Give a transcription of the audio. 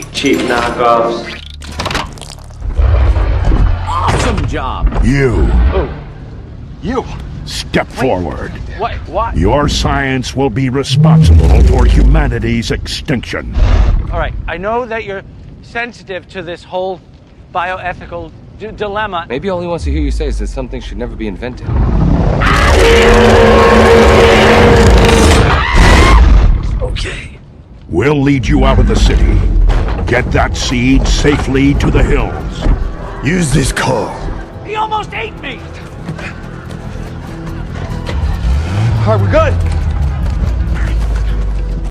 hate cheap knockoffs. Awesome job. You. Oh. You. Step forward. What? Your science will be responsible for humanity's extinction. All right, I know that you're sensitive to this whole bioethical dilemma. Maybe all he wants to hear you say is that something should never be invented. Okay. We'll lead you out of the city. Get that seed safely to the hills. Use this car. He almost ate me! All right, we're good.